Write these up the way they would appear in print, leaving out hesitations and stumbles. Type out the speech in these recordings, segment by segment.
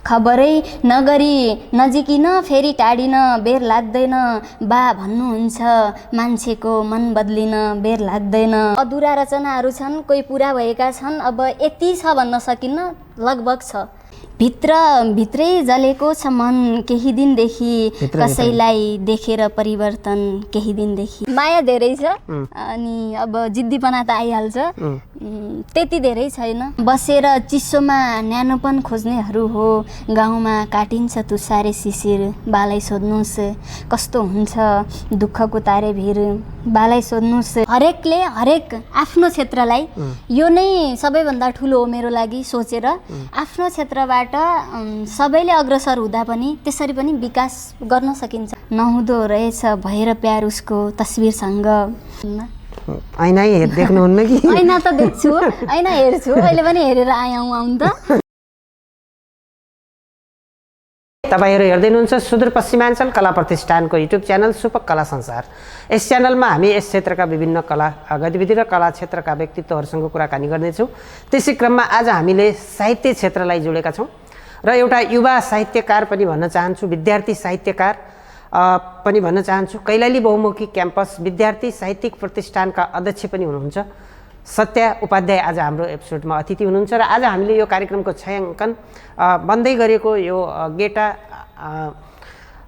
खबरै नगरी नजिकिन फेरि टाढिन बेर लाग्दैन बा भन्नुहुन्छ मान्छेको मन बदलिन बेर लाग्दैन। अधुरा रचनाहरू छन्, कोही पुरा भएका छन्। अब यति छ भन्न सकिन्न, लगभग छ। भित्रै जलेको छ मन केही दिनदेखि, कसैलाई देखेर परिवर्तन केही दिनदेखि। माया धेरै छ अनि अब जिद्दीपना त आइहाल्छ, त्यति धेरै छैन। बसेर चिसोमा न्यानोपन खोज्नेहरू हो, गाउँमा काटिन्छ तुसारे शिशिर बालाई सोध्नुहोस् कस्तो हुन्छ दुःखको तारे भिर बालाई सोध्नुहोस्। हरेकले हरेक आफ्नो क्षेत्रलाई यो नै सबैभन्दा ठुलो हो मेरो लागि सोचेर आफ्नो क्षेत्रबाट सबैले अग्रसर हुँदा पनि त्यसरी पनि विकास गर्न सकिन्छ। नहुँदो रहेछ भएर प्यार उसको तस्बिरसँग। ऐना देख्नुहुन्न कि? ऐना त देख्छु, ऐना हेर्छु, अहिले पनि हेरेर आउनु त। तपाईहरु हेर्दै हुनुहुन्छ सुदूरपश्चिमाञ्चल कला प्रतिष्ठानको युट्युब च्यानल सुपक कला संसार। यस च्यानलमा हामी यस क्षेत्रका विभिन्न कला गतिविधि र कला क्षेत्रका व्यक्तित्वहरूसँग कुराकानी गर्दैछौँ। त्यसै क्रममा आज हामीले साहित्य क्षेत्रलाई जोडेका छौँ र एउटा युवा साहित्यकार पनि भन्न चाहन्छु, विद्यार्थी साहित्यकार पनि भन्न चाहन्छु। कैलाली बहुमुखी क्याम्पस विद्यार्थी साहित्यिक प्रतिष्ठानका अध्यक्ष पनि हुनुहुन्छ सत्या उपाध्याय आज हाम्रो एपिसोडमा अतिथि हुनुहुन्छ र आज हामीले यो कार्यक्रमको छायाङ्कन बन्दै गरेको यो गेटा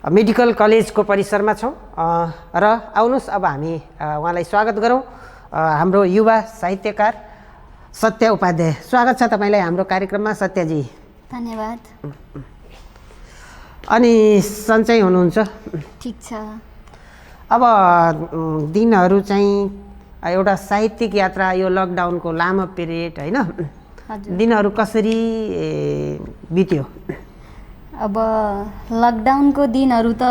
मेडिकल कलेजको परिसरमा छौँ र आउनुहोस् अब हामी उहाँलाई स्वागत गरौँ। हाम्रो युवा साहित्यकार सत्या उपाध्याय, स्वागत छ तपाईँलाई हाम्रो कार्यक्रममा सत्याजी। धन्यवाद। अनि सन्चै हुनुहुन्छ? ठिक छ। अब दिनहरू चाहिँ एउटा साहित्यिक यात्रा, यो लकडाउनको लामो पिरियड होइन, दिनहरू कसरी बित्यो? अब लकडाउनको दिनहरू त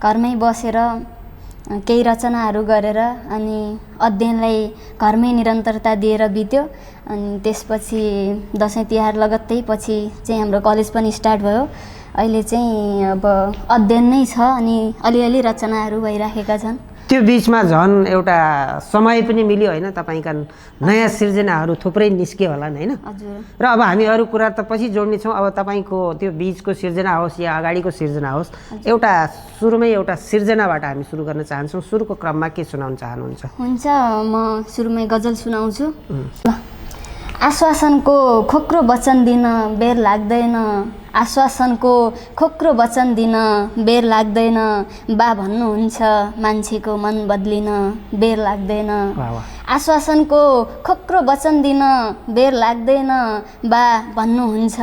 घरमै बसेर केही रचनाहरू गरेर अनि अध्ययनलाई घरमै निरन्तरता दिएर बित्यो। अनि त्यसपछि दसैँ तिहार लगत्तै पछि चाहिँ हाम्रो कलेज पनि स्टार्ट भयो। अहिले चाहिँ अब अध्ययन नै छ अनि अलिअलि रचनाहरू भइराखेका छन्। त्यो बिचमा झन् एउटा समय पनि मिल्यो होइन, तपाईँका नयाँ सिर्जनाहरू थुप्रै निस्कियो होला होइन? हजुर। र अब हामी अरू कुरा त पछि जोड्नेछौँ। अब तपाईँको त्यो बिचको सिर्जना होस् या अगाडिको सिर्जना होस्, एउटा सुरुमै एउटा सिर्जनाबाट हामी सुरु गर्न चाहन्छौँ। सुरुको क्रममा के सुनाउन चाहनुहुन्छ? हुन्छ, म सुरुमै गजल सुनाउँछु। आश्वासनको खोक्रो वचन दिन बेर लाग्दैन, आश्वासनको खोक्रो वचन दिन बेर लाग्दैन बा भन्नुहुन्छ मान्छेको मन बदलिन बेर लाग्दैन। आश्वासनको खोक्रो वचन दिन बेर लाग्दैन बा भन्नुहुन्छ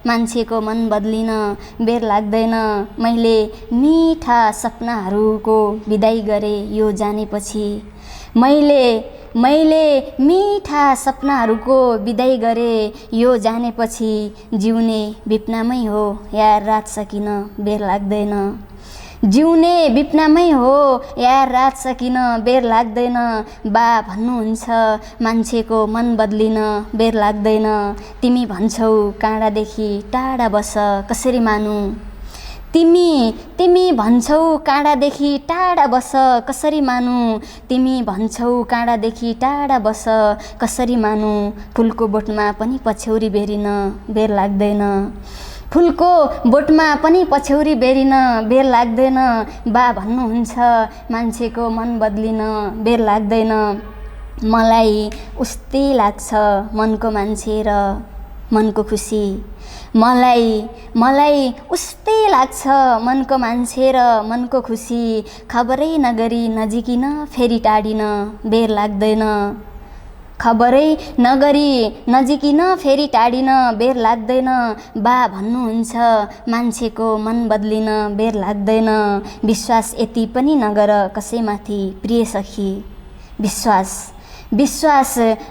मान्छेको मन बदलिन बेर लाग्दैन। मैले मिठा सपनाहरूको बिदाई गरेँ यो जानेपछि, मैले मिठा सपनाहरूको बिदाई गरेँ यो जानेपछि, जिउने विपनामै हो यार रात सकिन बेर लाग्दैन। जिउने विपनामै हो यार रात सकिन बेर लाग्दैन बा भन्नुहुन्छ मान्छेको मन बदलिन बेर लाग्दैन। तिमी भन्छौ काँडादेखि टाढा बस कसरी मानु, तिमी भन्छौ काँडादेखि टाढा बस कसरी मानु, तिमी भन्छौ काँडादेखि टाढा बस कसरी मानु। फुलको बोटमा पनि पछ्यौरी बेरिन बेर लाग्दैन, फुलको बोटमा पनि पछ्यौरी बेरिन बेर लाग्दैन बा भन्नुहुन्छ मान्छेको मन बदलिन बेर लाग्दैन। मलाई उस्तै लाग्छ मनको मान्छे र मनको खुसी, मलाई उस्तै लाग्छ मनको मान्छे र मनको खुसी। खबरै नगरी नजिकिन फेरि टाढिन बेर लाग्दैन, खबरै नगरी नजिकिन फेरि टाढिन बेर लाग्दैन बा भन्नुहुन्छ मान्छेको मन बदलिन बेर लाग्दैन। विश्वास यति पनि नगर कसैमाथि प्रिय सखी, विश्वास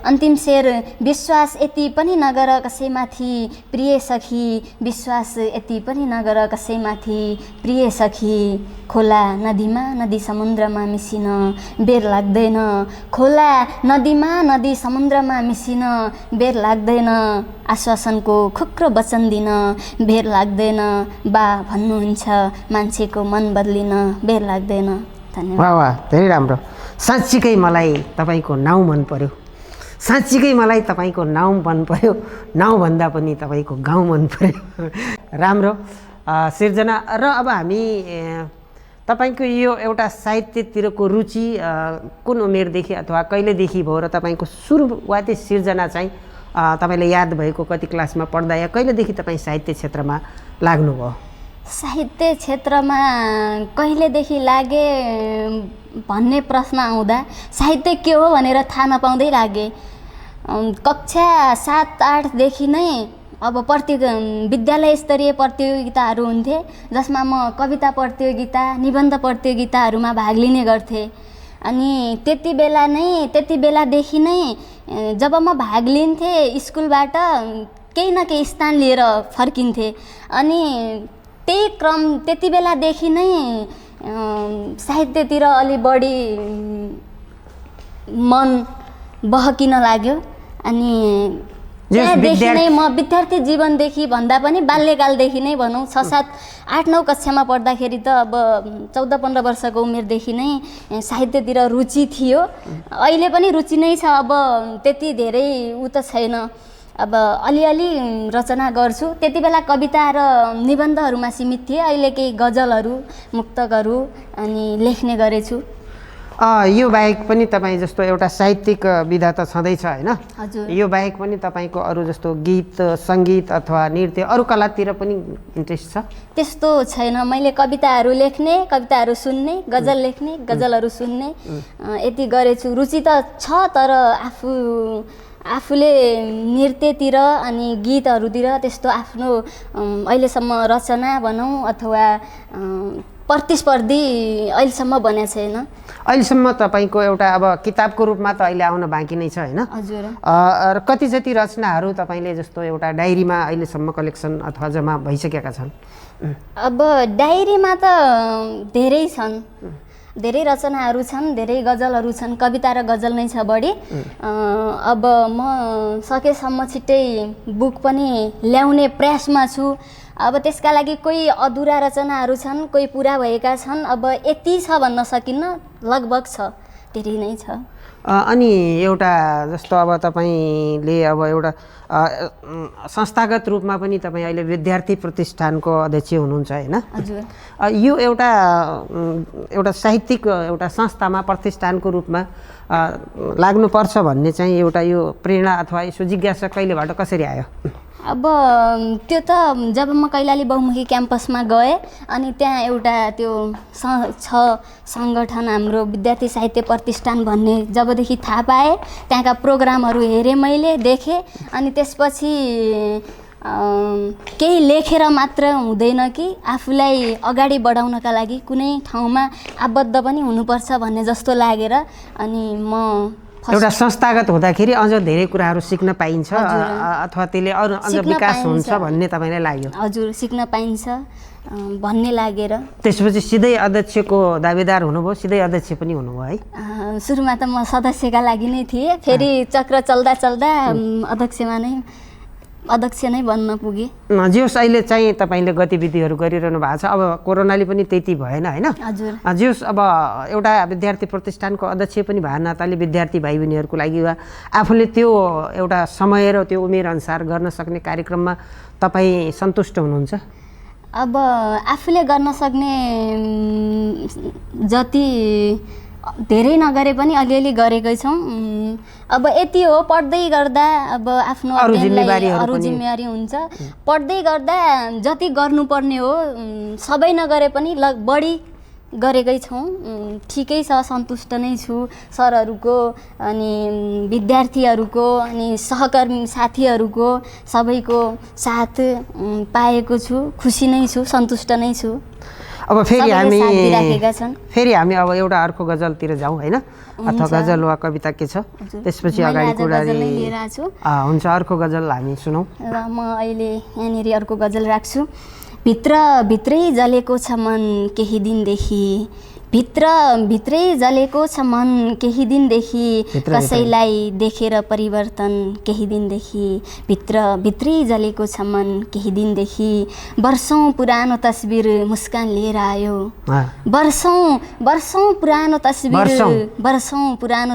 अन्तिम शेर। विश्वास यति पनि नगर कसैमाथि प्रिय सखी, विश्वास यति पनि नगर कसैमाथि प्रिय सखी। खोला नदीमा नदी समुद्रमा मिसिन बेर लाग्दैन, खोला नदीमा नदी समुद्रमा मिसिन बेर लाग्दैन। आश्वासनको खोक्रो वचन दिन बेर लाग्दैन बा भन्नुहुन्छ मान्छेको मन बदलिन बेर लाग्दैन। धन्यवाद। वाह वाह, धेरै राम्रो। साँच्चीकै मलाई तपाईँको नाउँ मन पर्यो, साँच्चीकै मलाई तपाईँको नाउँ मन पर्यो, नाउँ भन्दा पनि तपाईँको गाउँ मन पर्यो। राम्रो सिर्जना। र अब हामी तपाईको यो एउटा साहित्यतिरको रुचि कुन उमेरदेखि अथवा कहिलेदेखि भयो र तपाईको सुरुवाती सिर्जना चाहिँ तपाईले याद भएको कति क्लासमा पढ्दा या कहिलेदेखि तपाईँ साहित्य क्षेत्रमा लाग्नुभयो? साहित्य क्षेत्रमा कहिलेदेखि लागे भन्ने प्रश्न आउँदा साहित्य के हो भनेर थाहा नपाउँदै लागे। कक्षा 7-8 देखि नै अब विद्यालय स्तरीय प्रतियोगिताहरू हुन्थे जसमा म कविता प्रतियोगिता निबन्ध प्रतियोगिताहरूमा भाग लिने गर्थेँ। अनि त्यति बेलादेखि नै जब म भाग लिन्थेँ स्कुलबाट केही न केही स्थान लिएर फर्किन्थेँ। अनि त्यति बेलादेखि नै साहित्यतिर अलि बढी मन बहकिन लाग्यो। अनि त्यहाँदेखि नै म विद्यार्थी जीवनदेखि भन्दा पनि बाल्यकालदेखि नै भनौँ 6-7-8-9 कक्षामा पढ्दाखेरि त अब 14-15 वर्षको उमेरदेखि नै साहित्यतिर रुचि थियो। अहिले पनि रुचि नै छ, अब त्यति धेरै उ त छैन। अब अलिअलि रचना गर्छु। त्यति बेला कविता र निबन्धहरूमा सीमित थिएँ, अहिले केही गजलहरू मुक्तकहरू अनि लेख्ने गरेछु। यो बाहेक पनि तपाईँ जस्तो एउटा साहित्यिक विधा त छँदैछ होइन? हजुर। यो बाहेक पनि तपाईँको अरू जस्तो गीत सङ्गीत अथवा नृत्य अरू कलातिर पनि इन्ट्रेस्ट छ? त्यस्तो छैन। मैले कविताहरू लेख्ने, कविताहरू सुन्ने, गजल लेख्ने, गजलहरू सुन्ने यति गरेछु। रुचि त छ, तर आफूले नृत्यतिर अनि गीतहरूतिर त्यस्तो आफ्नो अहिलेसम्म रचना भनौँ अथवा प्रतिस्पर्धी अहिलेसम्म बनेको छैन। अहिलेसम्म तपाईँको एउटा अब किताबको रूपमा त अहिले आउन बाँकी नै छ होइन? हजुर। कति जति रचनाहरू तपाईँले जस्तो एउटा डायरीमा अहिलेसम्म कलेक्सन अथवा जम्मा भइसकेका छन्? अब डायरीमा त धेरै छन्, धेरै रचनाहरू छन्, धेरै गजलहरू छन्, कविता र गजल नै छ बढी। अब म सकेसम्म छिट्टै बुक पनि ल्याउने प्रयासमा छु। अब त्यसका लागि कोही अधुरा रचनाहरू छन्, कोही पुरा भएका छन्। अब यति छ भन्न सकिन्न, लगभग छ, धेरै नै छ। अनि एउटा जस्तो अब तपाईँले अब एउटा संस्थागत रूपमा पनि तपाईँ अहिले विद्यार्थी प्रतिष्ठानको अध्यक्ष हुनुहुन्छ होइन? हजुर। यो एउटा साहित्यिक एउटा संस्थामा प्रतिष्ठानको रूपमा लाग्नुपर्छ भन्ने चाहिँ एउटा यो प्रेरणा अथवा यसो जिज्ञासा कहिलेबाट कसरी आयो? अब त्यो त जब म कैलाली बहुमुखी क्याम्पसमा गएँ अनि त्यहाँ एउटा त्यो सङ्गठन हाम्रो विद्यार्थी साहित्य प्रतिष्ठान भन्ने जबदेखि थाहा पाएँ, त्यहाँका प्रोग्रामहरू हेरेँ, मैले देखेँ। अनि त्यसपछि केही लेखेर मात्र हुँदैन कि आफूलाई अगाडि बढाउनका लागि कुनै ठाउँमा आबद्ध पनि हुनुपर्छ भन्ने जस्तो लागेर अनि म एउटा संस्थागत हुँदाखेरि अझ धेरै कुराहरू सिक्न पाइन्छ अथवा त्यसले अझ विकास हुन्छ भन्ने तपाईँलाई लाग्यो? हजुर, सिक्न पाइन्छ भन्ने लागेर त्यसपछि सिधै अध्यक्षको दावेदार हुनुभयो, सिधै अध्यक्ष पनि हुनुभयो है? सुरुमा त म सदस्यका लागि नै थिएँ, फेरि चक्र चल्दा चल्दा अध्यक्ष नै बन्न पुगे। जियोस् अहिले चाहिँ तपाईँले गतिविधिहरू गरिरहनु भएको छ, अब कोरोनाले पनि त्यति भएन होइन? हजुर। जियोस् अब एउटा विद्यार्थी प्रतिष्ठानको अध्यक्ष पनि भए नाताले विद्यार्थी भाइ बहिनीहरूको लागि वा आफूले त्यो एउटा समय र त्यो उमेर अनुसार गर्न सक्ने कार्यक्रममा तपाईँ सन्तुष्ट हुनुहुन्छ? अब आफूले गर्न सक्ने जति धेरै नगरे पनि अलिअलि गरेकै छौँ। अब यति हो, पढ्दै गर्दा अब आफ्नो अरू जिम्मेवारी हुन्छ। पढ्दै गर्दा जति गर्नुपर्ने हो सबै नगरे पनि बढी गरेकै छौँ। ठिकै छ, सन्तुष्ट नै छु। सरहरूको अनि विद्यार्थीहरूको अनि सहकर्मी साथीहरूको सबैको साथ पाएको छु, खुसी नै छु, सन्तुष्ट नै छु। अब फेरि हामी अब एउटा अर्को गजलतिर जाउँ होइन? अथवा गजल वा कविता के छ त्यसपछि अगाडि कुरा हुन्छ। अर्को गजल हामी सुनौँ। र म अहिले यहाँनिर अर्को गजल राख्छु। भित्रै जलेको छ मन केही दिनदेखि, भित्रै जलेको छ मन केही दिनदेखि, कसैलाई देखेर परिवर्तन केही दिनदेखि, भित्रै जलेको छ मन केही दिनदेखि, वर्षौँ पुरानो तस्बिर मुस्कान लिएर आयो, वर्षौँ पुरानो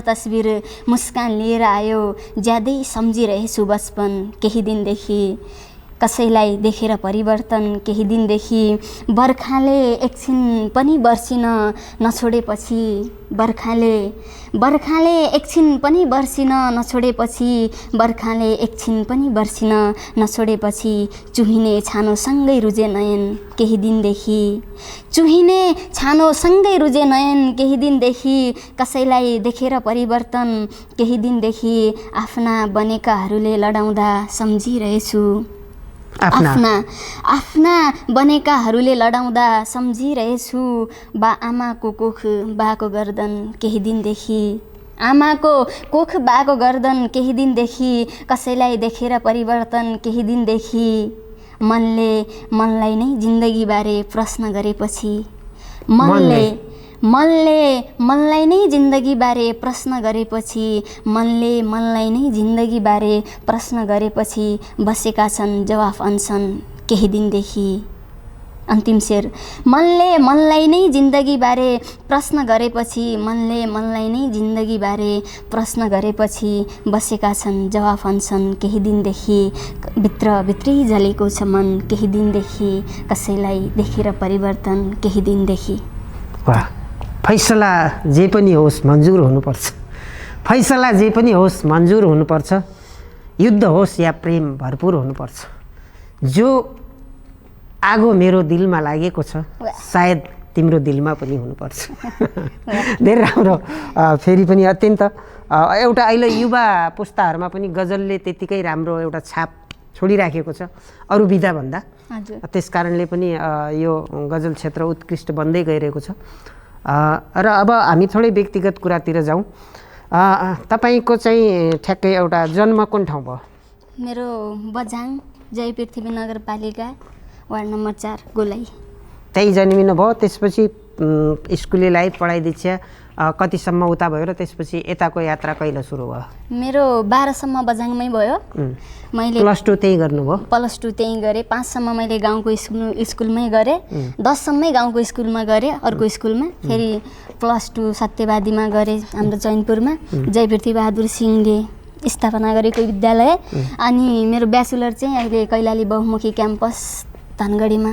तस्बिर मुस्कान लिएर आयो, ज्यादै सम्झिरहेछु बचपन केही दिनदेखि, कसैलाई देखेर परिवर्तन केही दिनदेखि बर्खाले एकछिन पनि बर्सिन नछोडेपछि बर्खाले एकछिन पनि बर्सिन नछोडेपछि बर्खाले एकछिन पनि बर्सिन नछोडेपछि चुहिने छानोसँगै रुजे नयन केही दिनदेखि चुहिने छानोसँगै रुजे नयन केही दिनदेखि कसैलाई देखेर परिवर्तन केही दिनदेखि आफ्ना बनेकाहरूले लडाउँदा सम्झिरहेछु आफ्ना बनेकाहरूले लडाउँदा सम्झिरहेछु बा आमाको कोख बाको गर्दन केही दिनदेखि आमाको कोख बाको गर्दन केही दिनदेखि कसैलाई देखेर परिवर्तन केही दिनदेखि मनलाई नै जिन्दगीबारे प्रश्न गरेपछि मनलाई नै जिन्दगीबारे प्रश्न गरेपछि मनलाई नै जिन्दगीबारे प्रश्न गरेपछि बसेका छन् जवाफ अनसन केही दिनदेखि अन्तिम शेर मनलाई नै जिन्दगीबारे प्रश्न गरेपछि मनलाई नै जिन्दगीबारे प्रश्न गरेपछि बसेका छन् जवाफ अनसन केही दिनदेखि भित्रै जलेको छ मन केही दिनदेखि कसैलाई देखेर परिवर्तन केही दिनदेखि। वाह, फैसला जे पनि होस् मन्जुर हुनुपर्छ, फैसला जे पनि होस् मन्जुर हुनुपर्छ, युद्ध होस् या प्रेम भरपुर हुनुपर्छ, जो आगो मेरो दिलमा लागेको छ सायद तिम्रो दिलमा पनि हुनुपर्छ। धेरै राम्रो। फेरि पनि अत्यन्त एउटा अहिले युवा पुस्ताहरूमा पनि गजलले त्यतिकै राम्रो एउटा छाप छोडिराखेको छ अरू विधा भन्दा। त्यस कारणले पनि यो गजल क्षेत्र उत्कृष्ट बन्दै गइरहेको छ। र अब हामी थोरै व्यक्तिगत कुरातिर जाउँ। तपाईँको चाहिँ ठ्याक्कै एउटा जन्म कुन ठाउँ भयो? मेरो बझाङ जय पृथ्वी नगरपालिका वार्ड नम्बर 4 गोलाई। त्यही जन्मिनु भयो। त्यसपछि स्कुले लाइफ पढाइ दीक्षा कतिसम्म उता भयो र त्यसपछि यताको यात्रा कहिले सुरु भयो? मेरो 12 सम्म बझाङमै भयो। मैले +2 त्यही गर्नुभयो? +2 त्यही गरेँ। 5 सम्म मैले गाउँको स्कुलमै गरेँ। 10 सम्मै गाउँको स्कुलमा गरेँ, अर्को स्कुलमा। फेरि +2 सत्यवादीमा गरेँ हाम्रो चैनपुरमा, जय पृथ्वी बहादुर सिंहले स्थापना गरेको विद्यालय। अनि मेरो ब्याचलर चाहिँ अहिले कैलाली बहुमुखी क्याम्पस धनगढीमा।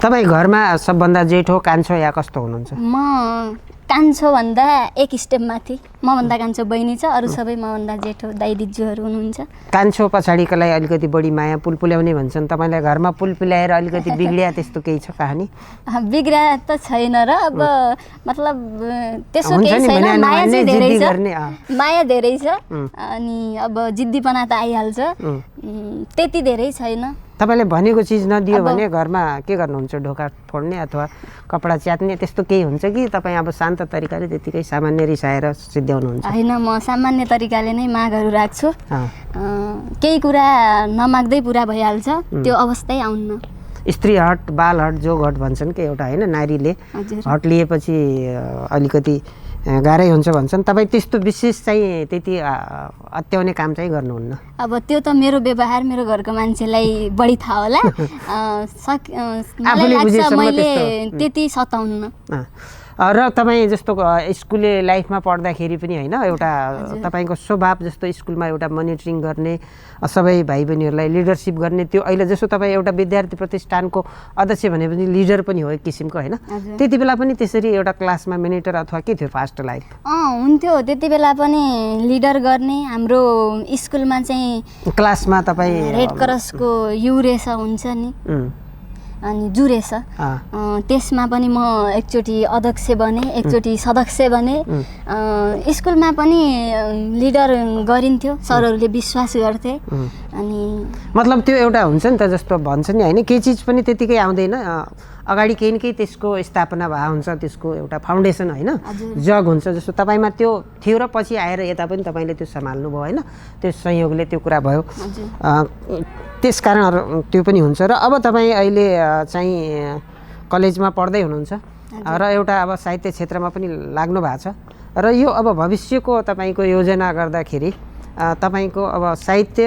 तपाईँ घरमा सबभन्दा जेठो, कान्छो या कस्तो हुनुहुन्छ? म कान्छो भन्दा एक स्टेप माथि। मभन्दा कान्छो बहिनी छ, अरू सबै मभन्दा जेठो दाइ दिज्यूहरू हुनुहुन्छ। कान्छो पछाडिकालाई अलिकति बढी माया पुलपुल्याउने भन्छन्। तपाईँलाई घरमा पुलपुल्याएर अलिकति बिग्रिया त्यस्तो केही छ कहानी? बिग्रिया त छैन र अब मतलब त्यसो केही छैन। माया चाहिँ धेरै छ, माया धेरै छ। अनि अब जिद्दीपना त आइहाल्छ, त्यति धेरै छैन। तपाईँले भनेको चिज नदियो भने घरमा के गर्नुहुन्छ? ढोका फोड्ने अथवा कपडा च्यात्ने त्यस्तो केही हुन्छ कि तपाईँ अब शान्त तरिकाले त्यतिकै सामान्य रिसाएर सिद्ध्याउनुहुन्छ? होइन, म सामान्य तरिकाले नै मागहरू राख्छु। केही कुरा नमाग्दै पुरा भइहाल्छ, त्यो अवस्थै आउन्न। स्त्री हट, बाल हट, जो घट भन्छन् कि एउटा होइन, नारीले हट लिएपछि अलिकति गाह्रै हुन्छ भन्छन्। तपाईँ त्यस्तो विशेष चाहिँ त्यति अत्याउने काम चाहिँ गर्नुहुन्न? अब त्यो त मेरो व्यवहार मेरो घरको मान्छेलाई बढी थाहा होला। मलाई लाग्छ मैले त्यति सताउन्न। र तपाईँ जस्तो स्कुले लाइफमा पढ्दाखेरि पनि होइन, एउटा तपाईँको स्वभाव जस्तो स्कुलमा एउटा मोनिटरिङ गर्ने, सबै भाइ बहिनीहरूलाई लिडरसिप गर्ने, त्यो अहिले जस्तो तपाईँ एउटा विद्यार्थी प्रतिष्ठानको अध्यक्ष भनेपछि लिडर पनि हो एक किसिमको होइन, त्यति बेला पनि त्यसरी एउटा क्लासमा मिनिटर अथवा के थियो फास्ट लाइफ? हुन्थ्यो त्यति बेला पनि लिडर गर्ने। हाम्रो स्कुलमा चाहिँ क्लासमा तपाईँ रेड क्रसको युरेस हुन्छ नि, अनि जुरेछ, त्यसमा पनि म एकचोटि अध्यक्ष बने, एकचोटि सदस्य बने। स्कुलमा पनि लिडर गरिन्थ्यो, सरहरूले विश्वास गर्थे। अनि मतलब त्यो एउटा हुन्छ नि त, जस्तो भन्छ नि होइन, केही चिज पनि त्यतिकै आउँदैन, अगाडि केही न केही त्यसको स्थापना भए हुन्छ, त्यसको एउटा फाउन्डेसन होइन, जग हुन्छ। जस्तो तपाईँमा त्यो थियो र पछि आएर यता पनि तपाईँले त्यो सम्हाल्नु भयो होइन, त्यो संयोगले त्यो कुरा भयो। त्यस कारण त्यो पनि हुन्छ। र अब तपाईँ अहिले चाहिँ कलेजमा पढ्दै हुनुहुन्छ र एउटा अब साहित्य क्षेत्रमा पनि लाग्नु भएको छ र यो अब भविष्यको तपाईँको योजना गर्दाखेरि तपाईँको अब साहित्य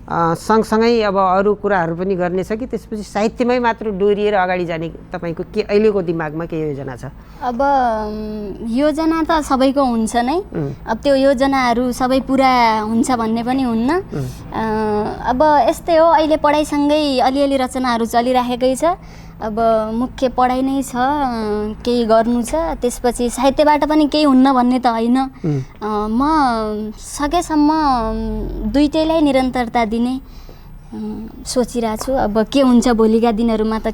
सँगसँगै अब अरू कुराहरू पनि गर्ने छ कि त्यसपछि साहित्यमै मात्र डोरिएर अगाडि जाने तपाईँको के अहिलेको दिमागमा के योजना छ? अब योजना त सबैको हुन्छ नै। अब त्यो योजनाहरू सबै पुरा हुन्छ भन्ने पनि हुन्न। अब यस्तै हो, अहिले पढाइसँगै अलिअलि रचनाहरू चलिराखेकै छ। अब मुख्य पढाइ नै छ, केही गर्नु छ, त्यसपछि साहित्यबाट पनि केही हुन्न भन्ने त होइन। म सकेसम्म दुइटैलाई निरन्तरता दिने सोचिरहेको छु। अब के हुन्छ भोलिका दिनहरूमा त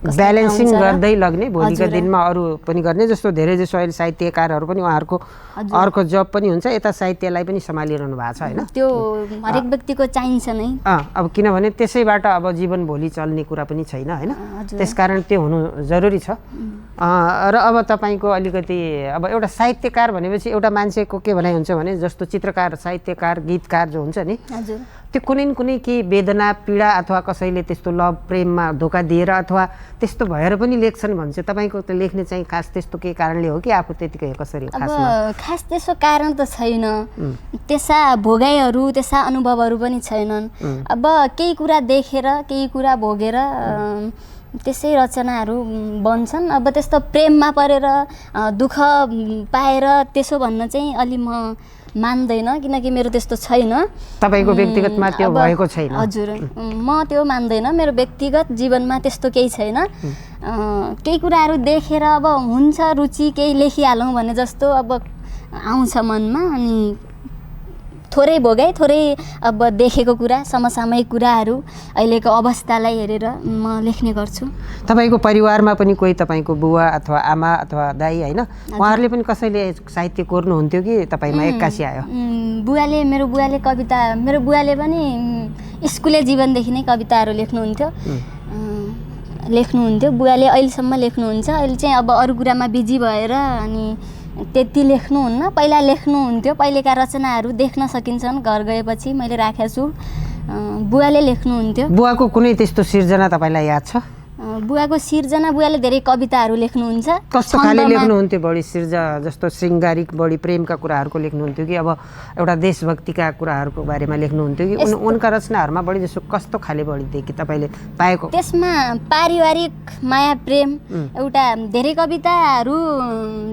ब्यालेन्सिङ गर्दै लग्ने, भोलिका दिनमा अरू पनि गर्ने। जस्तो धेरै जसो अहिले साहित्यकारहरू पनि उहाँहरूको अर्को जब पनि हुन्छ, यता साहित्यलाई पनि सम्हालिरहनु भएको छ होइन? त्यो हरेक व्यक्तिको चाहिन्छ नै। अब किनभने त्यसैबाट अब जीवन भोलि चल्ने कुरा पनि छैन होइन? त्यसकारण त्यो हुनु जरुरी छ। र अब तपाईँको अलिकति अब एउटा साहित्यकार भनेपछि एउटा मान्छेको के भनाइ हुन्छ भने, जस्तो चित्रकार, साहित्यकार, गीतकार जो हुन्छ नि, त्यो कुनै न कुनै केही वेदना, पीडा अथवा कसैले त्यस्तो लभ प्रेममा धोका दिएर अथवा त्यस्तो भएर पनि लेख्छन् भन्छ। तपाईँको त लेख्ने चाहिँ खास त्यस्तो केही कारणले हो कि आफू त्यतिकै कसरी? खास त्यसो कारण त छैन। त्यसका भोगाइहरू, त्यसका अनुभवहरू पनि छैनन्। अब केही कुरा देखेर, केही कुरा भोगेर त्यसै रचनाहरू बन्छन्। अब त्यस्तो प्रेममा परेर दुःख पाएर त्यसो भन्न चाहिँ अलि म मान्दैन, किनकि मेरो त्यस्तो छैन। तपाईँको व्यक्तिगतमा त्यो भएको छैन? हजुर, म त्यो मान्दैन। मेरो व्यक्तिगत जीवनमा त्यस्तो केही छैन। केही कुराहरू देखेर अब हुन्छ रुचि, केही लेखिहालौँ भने जस्तो अब आउँछ मनमा। अनि थोरै भोगाइ, थोरै अब देखेको कुरा, समसामयिक कुराहरू, अहिलेको अवस्थालाई हेरेर म लेख्ने गर्छु। तपाईँको परिवारमा पनि कोही तपाईँको बुवा अथवा आमा अथवा दाइ होइन, उहाँहरूले पनि कसैले साहित्य कोर्नुहुन्थ्यो कि तपाईँमा एक्कासी आयो? मेरो बुवाले कविता, मेरो बुवाले पनि स्कुले जीवनदेखि नै कविताहरू लेख्नुहुन्थ्यो। बुवाले अहिलेसम्म लेख्नुहुन्छ। अहिले चाहिँ अब अरू कुरामा बिजी भएर अनि त्यति लेख्नुहुन्न। पहिला लेख्नुहुन्थ्यो। पहिलेका रचनाहरू देख्न सकिन्छन्, घर गएपछि मैले राखेको छु। बुवाले लेख्नुहुन्थ्यो। बुवाको कुनै त्यस्तो सिर्जना तपाईँलाई याद छ? बुवाको सिर्जना, बुवाले धेरै कविताहरू लेख्नुहुन्छ। कस्तो खाले लेख्नुहुन्थ्यो? बढी जस्तो श्रृङ्गारिक, बढी प्रेमका कुराहरूको लेख्नुहुन्थ्यो कि अब एउटा देशभक्तिका कुराहरूको बारेमा लेख्नुहुन्थ्यो कि उनका रचनाहरूमा बढी जस्तो कस्तो खाले बढी देखि तपाईँले पाएको? त्यसमा पारिवारिक माया प्रेम, एउटा धेरै कविताहरू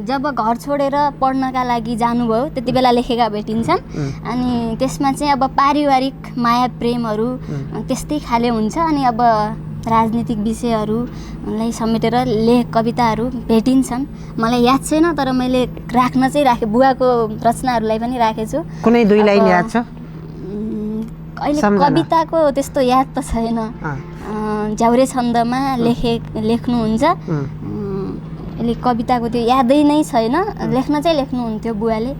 जब घर छोडेर पढ्नका लागि जानुभयो त्यति बेला लेखेका भेटिन्छन्। अनि त्यसमा चाहिँ अब पारिवारिक माया प्रेमहरू त्यस्तै खाले हुन्छ। अनि अब राजनीतिक विषयहरूलाई समेटेर कविताहरू भेटिन्छन्। मलाई याद छैन, तर मैले राखेँ। बुवाको रचनाहरूलाई पनि राखेछु। कुनै दुई लाइन याद छ? अहिले कविताको त्यस्तो याद त छैन। झ्याउरे छन्दमा लेख्नुहुन्छ। अहिले कविताको त्यो यादै नै छैन। लेख्न चाहिँ लेख्नुहुन्थ्यो बुवाले।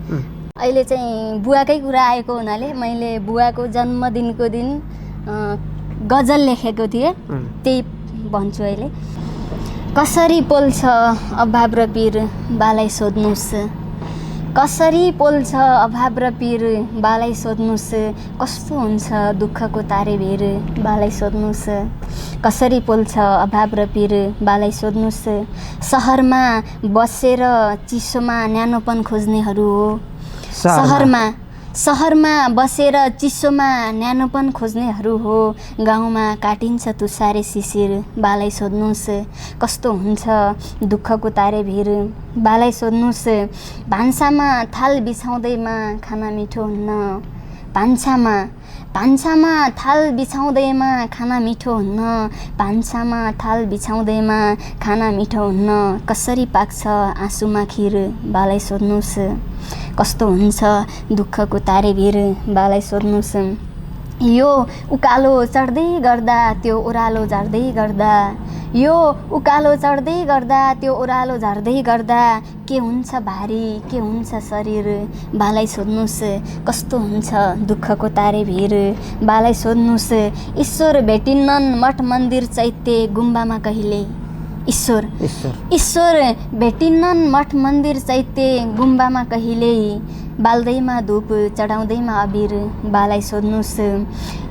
अहिले चाहिँ बुवाकै कुरा आएको हुनाले मैले बुवाको जन्मदिनको दिन गजल लेखेको थिएँ, त्यही भन्छु अहिले। कसरी पोल्छ अभाव र पीर, बालाई सोध्नुहोस्। कसरी पोल्छ अभाव र पीर, बालाई सोध्नुहोस्। कस्तो हुन्छ दुःखको तारे भिर, बालाई सोध्नुहोस्। कसरी पोल्छ अभाव र पीर, बालाई सोध्नुहोस्। सहरमा बसेर चिसोमा न्यानोपन खोज्नेहरू हो। सहरमा बसेर चिसोमा न्यानोपन खोज्नेहरू हो। गाउँमा काटिन्छ तुसारे शिशिर, बालाई सोध्नुहोस्। कस्तो हुन्छ दुःखको तारे भिर, बालाई सोध्नुहोस्। भान्सामा थाल बिछाउँदैमा खाना मिठो हुन्न। भान्सामा थाल बिछाउँदैमा खाना मिठो हुन्न। भान्सामा थाल बिछाउँदैमा खाना मिठो हुन्न। कसरी पाक्छ आँसुमा खिर, बालाई सोध्नुहोस्। कस्तो हुन्छ दुःखको तारे भिर, बालाई सोध्नुहोस्। यो उकालो चढ्दै गर्दा त्यो ओह्रालो झार्दै गर्दा, यो उकालो चढ्दै गर्दा त्यो ओह्रालो झार्दै गर्दा के हुन्छ भारी, के हुन्छ शरीर, बालाई सोध्नुहोस्। कस्तो हुन्छ दुःखको तारे भिर, बालाई सोध्नुहोस्। ईश्वर भेटिन्नन् मठ मन्दिर चैत्य गुम्बामा कहिले। ईश्वर भेटिन्नन् मठ मन्दिर चैत्य गुम्बामा कहिल्यै। बाल्दैमा धुप चढाउँदैमा अबिर, बालाई सोध्नुहोस्।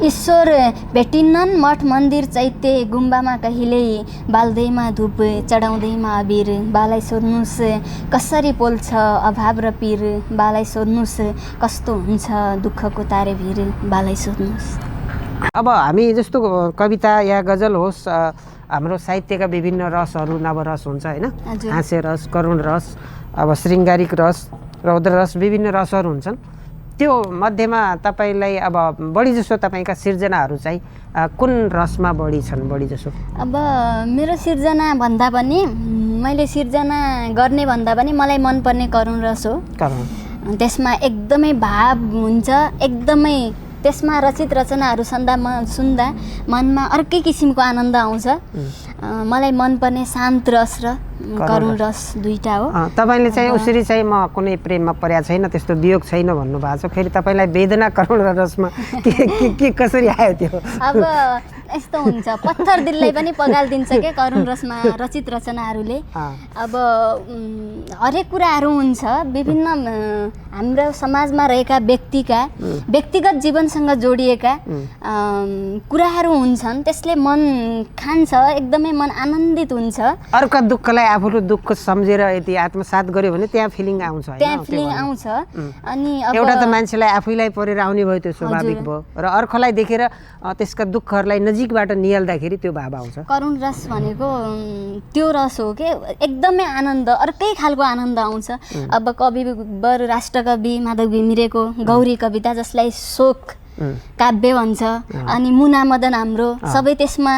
ईश्वर भेटिन्नन् मठ मन्दिर चैत्य गुम्बामा कहिल्यै। बाल्दैमा धुप चढाउँदैमा अबिर, बालाई सोध्नुहोस्। कसरी पोल्छ अभाव र पीर, बालाई सोध्नुहोस्। कस्तो हुन्छ दुःखको तारे भिर, बालाई सोध्नुहोस्। अब हामी जस्तो कविता या गजल होस् हाम्रो साहित्यका विभिन्न रसहरू नवरस हुन्छ होइन, हाँस्य रस, करुण रस, अब शृङ्गारिक रस, रौद्र रस, विभिन्न रसहरू हुन्छन्। त्यो मध्येमा तपाईँलाई अब बढी जसो तपाईँका सिर्जनाहरू चाहिँ कुन रसमा बढी छन् बढी जसो? अब मेरो सिर्जना भन्दा पनि मैले सिर्जना गर्ने भन्दा पनि मलाई मनपर्ने करुण रस हो। त्यसमा एकदमै भाव हुन्छ, एकदमै त्यसमा रचित रचनाहरू सुन्दा मनमा अर्कै किसिमको आनन्द आउँछ। मलाई मनपर्ने शान्त रस र करुण रस दुईटा हो। तपाईँले चाहिँ उसरी चाहिँ म कुनै प्रेममा परेको छैन, त्यस्तो वियोग छैन भन्नुभएको छ, फेरि तपाईँलाई वेदना करुण रसमा के कसरी आयो त्यो? अब यस्तो हुन्छ, पत्थर दिललाई पनि पगालिदिन्छ क्या करुण रसमा रचित रचनाहरूले। अब हरेक कुराहरू हुन्छ, विभिन्न हाम्रो समाजमा रहेका व्यक्तिगत जीवनसँग जोडिएका कुराहरू हुन्छन्, त्यसले मन खान्छ, एकदमै मन आनन्दित हुन्छ। अर्को दुःखलाई आफूले दुःख सम्झेर यदि आत्मसात गर्यो भने त्यहाँ फिलिङ आउँछ, त्यहाँ फिलिङ आउँछ। अनि एउटा त मान्छेलाई आफैलाई परेर आउने भयो, त्यो स्वाभाविक भयो, र अर्कोलाई देखेर त्यसका दुःखहरूलाई नजिकबाट निहाल्दाखेरि त्यो भाव आउँछ। करुण रस भनेको त्यो रस हो कि एकदमै आनन्द, अर्कै खालको आनन्द आउँछ। अब कविवर राष्ट्रकवि माधव घिमिरेको गौरी कविता, जसलाई शोक काव्य भन्छ, अनि मुना मदन हाम्रो सबै त्यसमा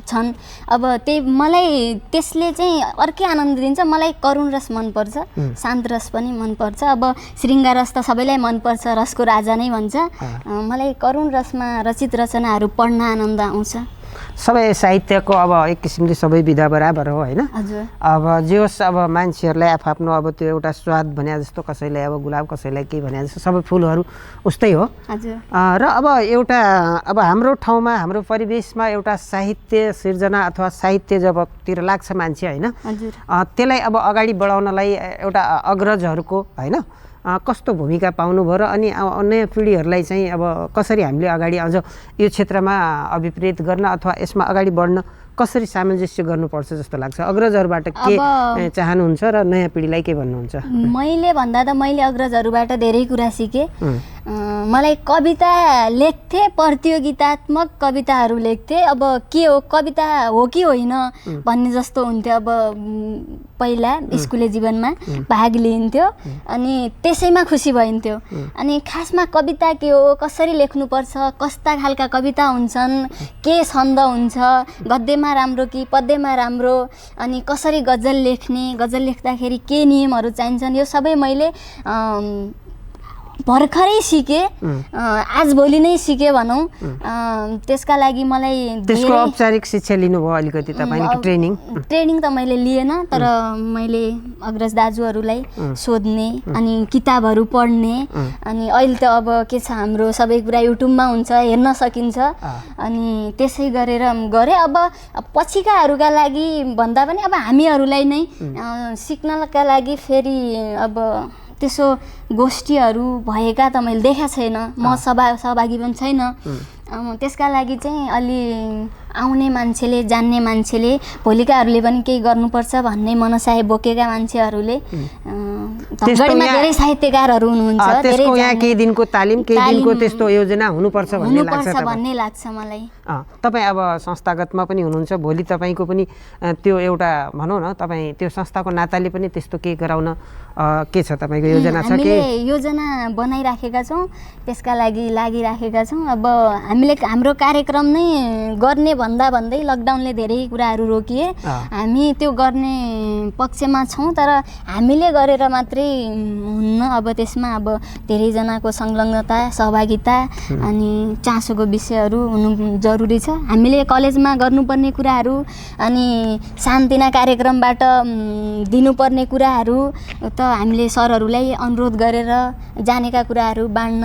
छन्। अब मलाई त्यसले चाहिँ अर्कै आनन्द दिन्छ। मलाई करुण रस मनपर्छ, शान्त रस पनि मनपर्छ। अब शृङ्गार रस त सबैलाई मनपर्छ, रसको राजा नै भन्छ। मलाई करुण रसमा रचित रचनाहरू पढ्न आनन्द आउँछ। सबै साहित्यको अब एक किसिमले सबै विधा बराबर हो होइन। अब जे होस्, अब मान्छेहरूलाई आफ्नो अब त्यो एउटा स्वाद भने जस्तो, कसैलाई अब गुलाब, कसैलाई के भने जस्तो, सबै फुलहरू उस्तै हो। र अब एउटा अब हाम्रो ठाउँमा हाम्रो परिवेशमा एउटा साहित्य सिर्जना अथवा साहित्य जबतिर लाग्छ मान्छे होइन, त्यसलाई अब अगाडि बढाउनलाई एउटा अग्रजहरूको होइन कस्तो भूमिका पाउनुभयो र अनि नयाँ पिँढीहरूलाई चाहिँ अब कसरी हामीले अगाडि अझ यो क्षेत्रमा अभिप्रेत गर्न अथवा यसमा अगाडि बढ्न कसरी सामञ्जस्य गर्नुपर्छ जस्तो लाग्छ? अग्रजहरूबाट के चाहनुहुन्छ र नयाँ पिँढीलाई के भन्नुहुन्छ? मैले भन्दा त मैले अग्रजहरूबाट धेरै कुरा सिकेँ। मलाई कविता लेख्थेँ, प्रतियोगितात्मक कविताहरू लेख्थेँ। अब के हो, कविता हो कि होइन भन्ने जस्तो हुन्थ्यो। अब पहिला स्कुले जीवनमा भाग लिइन्थ्यो अनि त्यसैमा खुसी भइन्थ्यो। अनि खासमा कविता के हो, कसरी लेख्नुपर्छ, कस्ता खालका कविता हुन्छन्, के छन्द हुन्छ, गद्यमा राम्रो कि पद्यमा राम्रो, अनि कसरी गजल लेख्ने, गजल लेख्दाखेरि के नियमहरू चाहिन्छन्, यो सबै मैले भर्खरै सिकेँ, आजभोलि नै सिकेँ भनौँ। त्यसका लागि मलाई त्यसको औपचारिक शिक्षा लिनुभयो अलिकति तपाईँले कि ट्रेनिङ त मैले लिएन, तर मैले अग्रज दाजुहरूलाई सोध्ने अनि किताबहरू पढ्ने। अनि अहिले त अब के छ, हाम्रो सबै कुरा युट्युबमा हुन्छ, हेर्न सकिन्छ। अनि त्यसै गरेर गरेँ। अब पछिकाहरूका लागि भन्दा पनि अब हामीहरूलाई नै सिक्नका लागि फेरि अब त्यसो गोष्ठीहरू भएका त मैले देखाएको छैन, म सहभागी पनि छैन। त्यसका लागि चाहिँ अलि आउने मान्छेले, जान्ने मान्छेले, भोलिकाहरूले पनि केही गर्नुपर्छ भन्ने मनसाय बोकेका मान्छेहरूले, धनगढीमा धेरै साहित्यकारहरू हुनुहुन्छ, त्यसको यहाँ केही दिनको तालिम, केही दिनको त्यस्तो योजना हुनुपर्छ भन्ने लाग्छ मलाई। तपाईँ अब संस्थागतमा पनि हुनुहुन्छ, भोलि तपाईँको पनि त्यो एउटा भनौँ न, तपाईँ त्यो संस्थाको नाताले पनि त्यस्तो केही गराउन के छ तपाईँको योजना? छ के? योजना बनाइराखेका छौँ, त्यसका लागि लागिराखेका छौँ। अब हामीले हाम्रो कार्यक्रम नै गर्ने भन्दै लकडाउनले धेरै कुराहरू रोकिए। हामी त्यो गर्ने पक्षमा छौँ, तर हामीले गरेर मात्रै हुन्न। अब त्यसमा अब धेरैजनाको संलग्नता, सहभागिता अनि चासोको विषयहरू हुनु जरुरी छ। हामीले कलेजमा गर्नुपर्ने कुराहरू अनि सानतिना कार्यक्रमबाट दिनुपर्ने कुराहरू त हामीले सरहरूलाई अनुरोध गरेर जानेका कुराहरू बाँड्न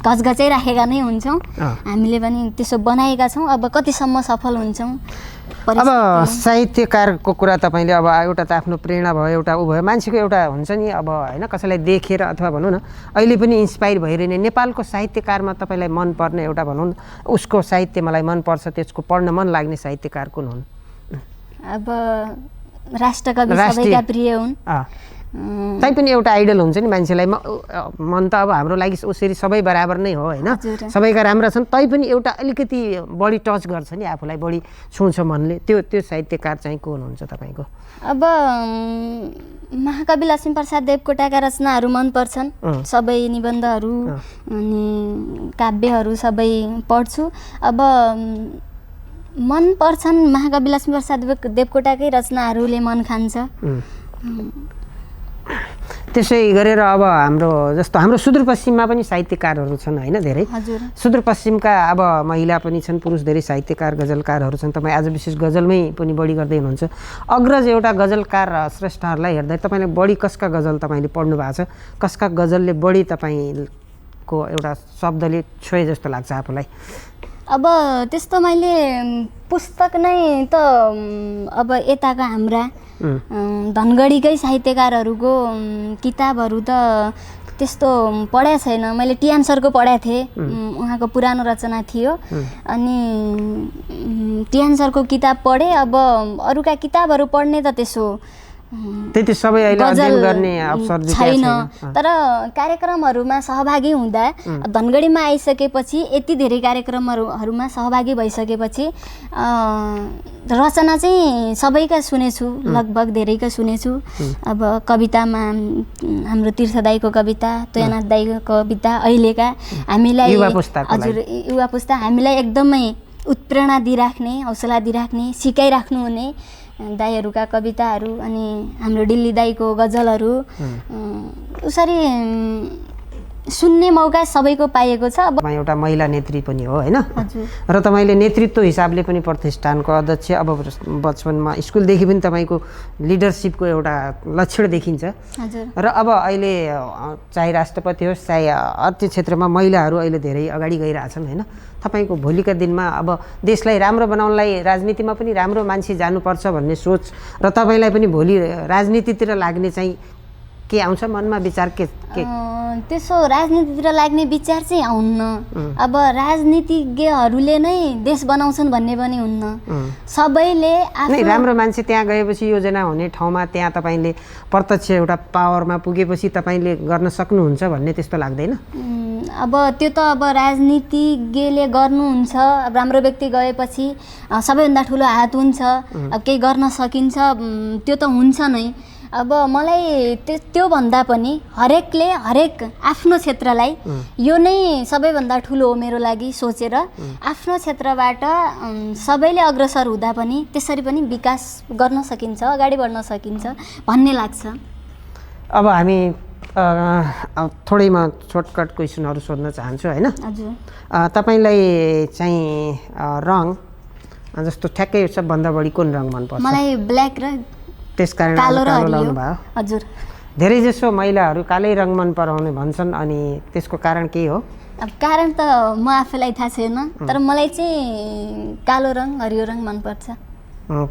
घचघचै राखेका नै हुन्छौँ। हामीले पनि त्यसो बनाएका छौँ। अब कतिसम्म सफल हुन्छौँ? अब साहित्यकारको कुरा तपाईँले अब एउटा त आफ्नो प्रेरणा भयो, एउटा ऊ भयो, मान्छेको एउटा हुन्छ नि अब होइन, कसैलाई देखेर अथवा भनौँ न अहिले पनि इन्सपायर भइरहने नेपालको साहित्यकारमा तपाईँलाई मनपर्ने एउटा भनौँ न, उसको साहित्य मलाई मनपर्छ, त्यसको पढ्न मन लाग्ने साहित्यकार कुन हुन्? अब राष्ट्रकवि सबैका प्रिय हुन्, तैपनि एउटा आइडल हुन्छ नि मान्छेलाई मन त अब हाम्रो लागि उसरी सबै बराबर नै हो होइन सबैका राम्रा छन् तैपनि एउटा अलिकति बढी टच गर्छ नि आफूलाई बढी छुन्छ मनले त्यो साहित्यकार चाहिँ को हुनुहुन्छ तपाईँको अब महाकवि लक्ष्मीप्रसाद देवकोटाका रचनाहरू मनपर्छन् सबै निबन्धहरू अनि काव्यहरू सबै पढ्छु अब मनपर्छन् महाकवि लक्ष्मीप्रसाद देवकोटाकै रचनाहरूले मन खान्छ त्यसै गरेर अब हाम्रो सुदूरपश्चिममा पनि साहित्यकारहरू छन् होइन धेरै सुदूरपश्चिमका अब महिला पनि छन् पुरुष धेरै साहित्यकार गजलकारहरू छन् तपाईँ आज विशेष गजलमै पनि बढी गर्दै हुनुहुन्छ अग्रज एउटा गजलकार श्रेष्ठहरूलाई हेर्दा तपाईँले बढी कसका गजल तपाईँले पढ्नु भएको छ कसका गजलले बढी तपाईँको एउटा शब्दले छोए जस्तो लाग्छ आफूलाई अब त्यस्तो मैले पुस्तक नै त अब यताका हाम्रा धनगढीकै साहित्यकारहरूको किताबहरू त त्यस्तो पढाएको छैन मैले टिएन सरको पढाएको थिएँ उहाँको पुरानो रचना थियो अनि टिएन सरको किताब पढेँ अब अरूका किताबहरू पढ्ने त त्यसो त्यति सबै अहिले अध्ययन गर्ने अवसर छैन तर कार्यक्रमहरूमा सहभागी हुँदा धनगढीमा आइसकेपछि यति धेरै कार्यक्रमहरूमा सहभागी भइसकेपछि रचना चाहिँ सबैका सुनेछु लगभग धेरैका सुनेछु अब कवितामा हाम्रो तीर्थ दाईको कविता तोयनाथ दाईको कविता अहिलेका हामीलाई हजुर युवा पुस्ता हामीलाई एकदमै उत्प्रेरणा दिइराख्ने हौसला दिइराख्ने सिकाइराख्नु हुने दाईहरूका कविताहरू अनि हाम्रो दिल्ली दाईको गजलहरू उसरी सुन्ने मौका सबैको पाइएको छ अब एउटा महिला नेत्री पनि हो होइन र तपाईँले नेतृत्व हिसाबले पनि प्रतिष्ठानको अध्यक्ष अब बचपनमा स्कुलदेखि पनि तपाईँको लिडरसिपको एउटा लक्षण देखिन्छ र अब अहिले चाहे राष्ट्रपति होस् चाहे अर्थ क्षेत्रमा महिलाहरू अहिले धेरै अगाडि गइरहेछन् होइन तपाईँको भोलिका दिनमा अब देशलाई राम्रो बनाउनलाई राजनीतिमा पनि राम्रो मान्छे जानुपर्छ भन्ने सोच र तपाईँलाई पनि भोलि राजनीतितिर लाग्ने चाहिँ के आउँछ मनमा विचार के त्यसो राजनीतितिर लाग्ने विचार चाहिँ आउन्न अब राजनीतिज्ञहरूले नै देश बनाउँछन् भन्ने पनि हुन्न सबैले आफ्नो राम्रो मान्छे त्यहाँ गएपछि योजना हुने ठाउँमा त्यहाँ तपाईँले प्रत्यक्ष एउटा पावरमा पुगेपछि तपाईँले गर्न सक्नुहुन्छ भन्ने त्यस्तो लाग्दैन अब त्यो त अब राजनीतिज्ञले गर्नुहुन्छ राम्रो व्यक्ति गएपछि सबैभन्दा ठुलो हात हुन्छ अब केही गर्न सकिन्छ त्यो त हुन्छ नै अब मलाई त्योभन्दा पनि हरेकले हरेक आफ्नो क्षेत्रलाई यो नै सबैभन्दा ठुलो हो मेरो लागि सोचेर आफ्नो क्षेत्रबाट सबैले अग्रसर हुँदा पनि त्यसरी पनि विकास गर्न सकिन्छ अगाडि बढ्न सकिन्छ भन्ने लाग्छ अब हामी थोरै म सर्टकट क्वेसनहरू सोध्न चाहन्छु होइन हजुर तपाईँलाई चाहिँ रङ जस्तो ठ्याक्कै सबभन्दा बढी कुन रङ मनपर्छ मलाई ब्ल्याक र त्यसकारण कालो लाउनु भयो हजुर धेरै जसो महिलाहरू कालै रङ मन पराउने भन्छन् अनि त्यसको कारण के हो अब कारण त म आफैलाई थाहा छैन तर मलाई चाहिँ कालो रङ हरियो रङ मनपर्छ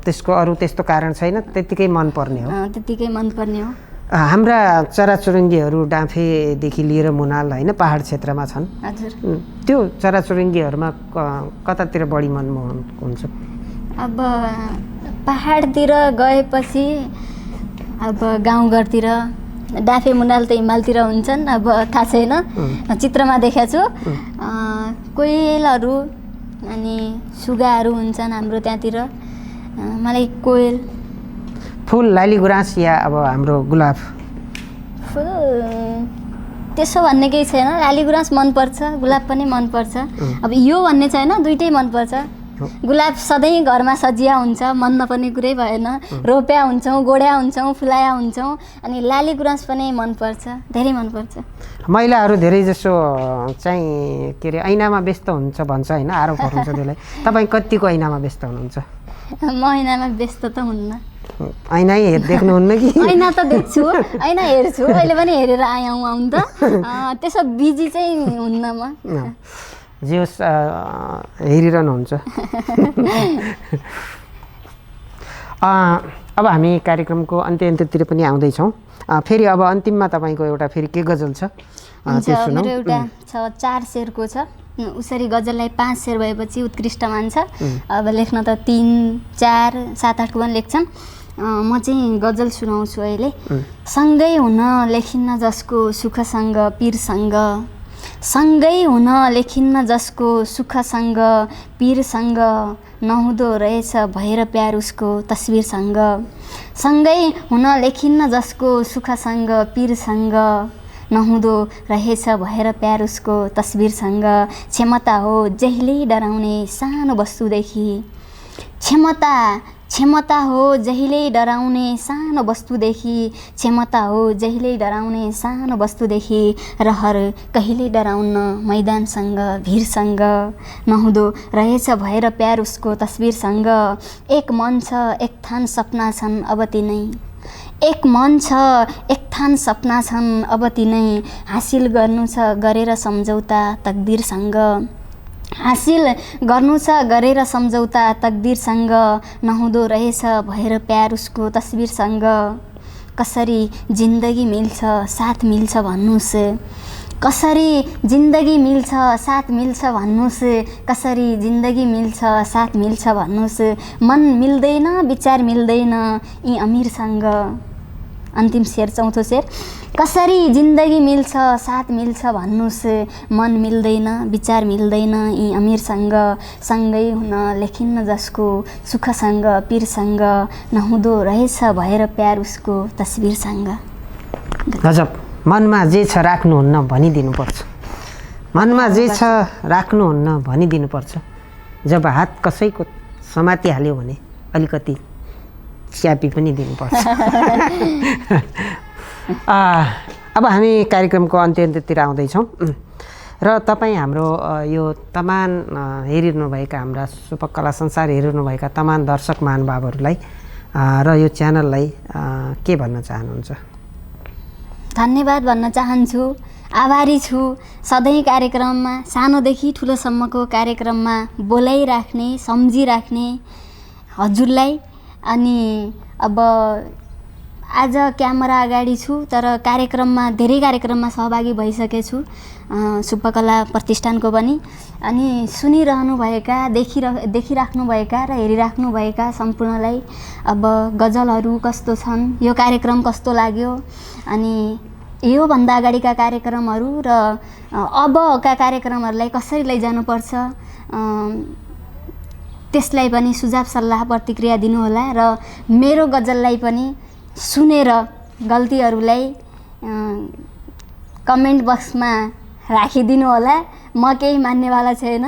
त्यसको अरू त्यस्तो कारण छैन त्यतिकै मनपर्ने हो त्यतिकै मनपर्ने हो हाम्रा चराचुरुङ्गीहरू डाँफेदेखि लिएर मुनाल होइन पहाड क्षेत्रमा छन् हजुर त्यो चराचुरुङ्गीहरूमा कतातिर बढी मनमोहन हुन्छ अब पहाडतिर गएपछि अब गाउँघरतिर डाँफे मुनाल त हिमालतिर हुन्छन् अब थाहा छैन चित्रमा देखेको छु कोयलहरू अनि सुगाहरू हुन्छन् हाम्रो त्यहाँतिर मलाई कोयल फुल लाली गुराँस या अब हाम्रो गुलाब फुल त्यसो भन्ने केही छैन लाली गुराँस मनपर्छ गुलाब पनि मनपर्छ अब यो भन्ने छैन दुइटै मनपर्छ गुलाब सधैँ घरमा सजिया हुन्छ मन नपर्ने कुरै भएन रोप्या हुन्छौँ गोड्या हुन्छौँ फुलाया हुन्छौँ अनि लाली गुराँस पनि मनपर्छ धेरै मनपर्छ महिलाहरू धेरै जसो चाहिँ के अरे ऐनामा व्यस्त हुन्छ भन्छ होइन आरोपहरू हुन्छ त्यसलाई तपाईँ कतिको ऐनामा व्यस्त हुनुहुन्छ म ऐनामा व्यस्त त हुन्न ऐना देख्नुहुन्न कि ऐना त देख्छु ऐना हेर्छु अहिले पनि हेरेर आउनु त त्यसो बिजी चाहिँ हुन्न म जे होस् हेरिरहनुहुन्छ अब हामी कार्यक्रमको अन्त्यतिर पनि आउँदैछौँ फेरि अब अन्तिममा तपाईँको एउटा फेरि के गजल छ मेरो एउटा छ 4 शेरको छ उसरी गजललाई 5 शेर भएपछि उत्कृष्ट मान्छ अब लेख्न त 3, 4, 7, 8 को पनि लेख्छन् म चाहिँ गजल सुनाउँछु अहिले। सँगै हुन लेखिन्न जसको सुखसँग पीरसँग, सँगै हुन लेखिन्न जसको सुखसँग पीरसँग, नहुँदो रहेछ भएर प्यार उसको तस्बिरसँग। सँगै हुन लेखिन्न जसको सुखसँग पीरसँग, नहुँदो रहेछ भएर प्यार उसको तस्बिरसँग। क्षमता हो जहिले डराउने सानो वस्तुदेखि, क्षमता हो जहिले डराउने सानो वस्तुदेखि, क्षमता हो जहिले डराउने सानो वस्तुदेखि, रहर कहिले डराउन्न मैदानसँग भिरसँग, नहुँदो रहेछ भएर प्यार उसको तस्बिरसँग। एक मन छ एक थान सपना छन् अब तिनै, एक मन छ एक थान सपना छन् अब तिनै, हासिल गर्नु छ गरेर सम्झौता तकदिरसँग, हासिल गर्नु छ गरेर सम्झौता तकदिरसँग, नहुँदो रहेछ भएर प्यार उसको तस्बिरसँग। कसरी जिन्दगी मिल्छ साथ मिल्छ भन्नुस्, कसरी जिन्दगी मिल्छ साथ मिल्छ भन्नुस्, कसरी जिन्दगी मिल्छ साथ मिल्छ भन्नुस्, मन मिल्दैन विचार मिल्दैन यी अमिरसँग। अन्तिम शेर, चौथो शेर। कसरी जिन्दगी मिल्छ साथ मिल्छ भन्नुस्, मन मिल्दैन विचार मिल्दैन यी अमिरसँग, सँगै हुन लेखिन्न जसको सुखसँग पीरसँग, नहुँदो रहेछ भएर प्यार उसको तस्बिरसँग। गजब। मनमा जे छ राख्नुहुन्न भनिदिनुपर्छ, मनमा जे छ राख्नुहुन्न भनिदिनुपर्छ। जब हात कसैको समातिहाल्यो भने अलिकति च्यापी पनि दिनुपर्छ। अब हामी कार्यक्रमको अन्त्यतिर आउँदैछौँ र तपाईँ हाम्रो यो तमाम हेरिरहनुभएका हाम्रा सुपक कला संसार हेरिरहनुभएका तमाम दर्शक महानुभावहरूलाई र यो च्यानललाई के भन्न चाहनुहुन्छ? धन्यवाद भन्न चाहन्छु, आभारी छु। सधैँ कार्यक्रममा सानोदेखि ठुलोसम्मको कार्यक्रममा बोलाइराख्ने सम्झिराख्ने हजुरलाई। अनि अब आज क्यामेरा अगाडि छु तर कार्यक्रममा धेरै कार्यक्रममा सहभागी भइसकेछु सुपकला प्रतिष्ठानको पनि। अनि सुनिरहनुभएका देखिराख्नुभएका र हेरिराख्नुभएका सम्पूर्णलाई अब गजलहरू कस्तो छन्, यो कार्यक्रम कस्तो लाग्यो, अनि योभन्दा अगाडिका कार्यक्रमहरू र अबका कार्यक्रमहरूलाई कसरी लैजानुपर्छ त्यसलाई पनि सुझाव सल्लाह प्रतिक्रिया दिनुहोला र मेरो गजललाई पनि सुनेर गल्तीहरूलाई कमेन्ट बक्समा राखिदिनु होला। म केही मान्नेवाला छैन,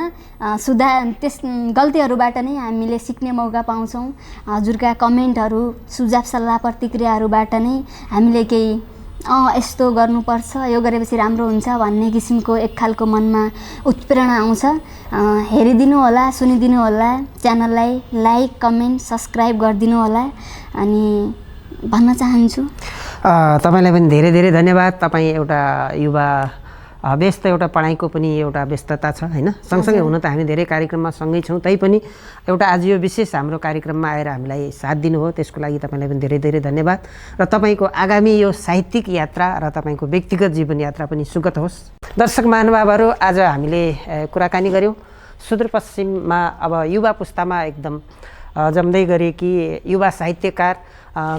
त्यस गल्तीहरूबाट नै हामीले सिक्ने मौका पाउँछौँ। हजुरका कमेन्टहरू सुझाव सल्लाह प्रतिक्रियाहरूबाट नै हामीले केही यस्तो गर्नुपर्छ, यो गरेपछि राम्रो हुन्छ भन्ने किसिमको एक खालको मनमा उत्प्रेरणा आउँछ। हेरिदिनु होला, सुनिदिनु होला, च्यानललाई लाइक कमेन्ट सब्सक्राइब गरिदिनु होला अनि भन्न चाहन्छु। तपाईँलाई पनि धेरै धेरै धन्यवाद। तपाईँ एउटा युवा व्यस्त, एउटा पढाइको पनि एउटा व्यस्तता छ होइन, सँगसँगै हुन त हामी धेरै कार्यक्रममा सँगै छौँ, तैपनि एउटा आज यो विशेष हाम्रो कार्यक्रममा आएर हामीलाई साथ दिनुभयो, त्यसको लागि तपाईँलाई पनि धेरै धेरै धन्यवाद। र तपाईँको आगामी यो साहित्यिक यात्रा र तपाईँको व्यक्तिगत जीवन यात्रा पनि सुखद होस्। दर्शक महानुभावहरू, आज हामीले कुराकानी गऱ्यौँ सुदूरपश्चिममा अब युवा पुस्तामा एकदम जम्दै गरेकी युवा साहित्यकार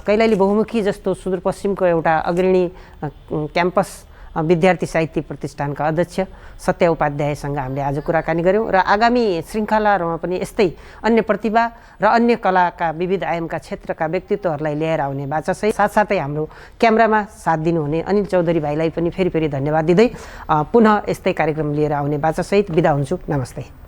कैलाली बहुमुखी जस्तो सुदूरपश्चिमको एउटा अग्रणी क्याम्पस विद्यार्थी साहित्य प्रतिष्ठानका अध्यक्ष सत्य उपाध्यायसँग हामीले आज कुराकानी गऱ्यौँ र आगामी श्रृङ्खलाहरूमा पनि यस्तै अन्य प्रतिभा र अन्य कलाका विविध आयामका क्षेत्रका व्यक्तित्वहरूलाई ल्याएर आउने बाचा सहित साथसाथै हाम्रो क्यामेरामा साथ दिनुहुने अनिल चौधरी भाइलाई पनि फेरि धन्यवाद दिँदै पुनः यस्तै कार्यक्रम लिएर आउने बाचा सहित बिदा हुन्छु। नमस्ते।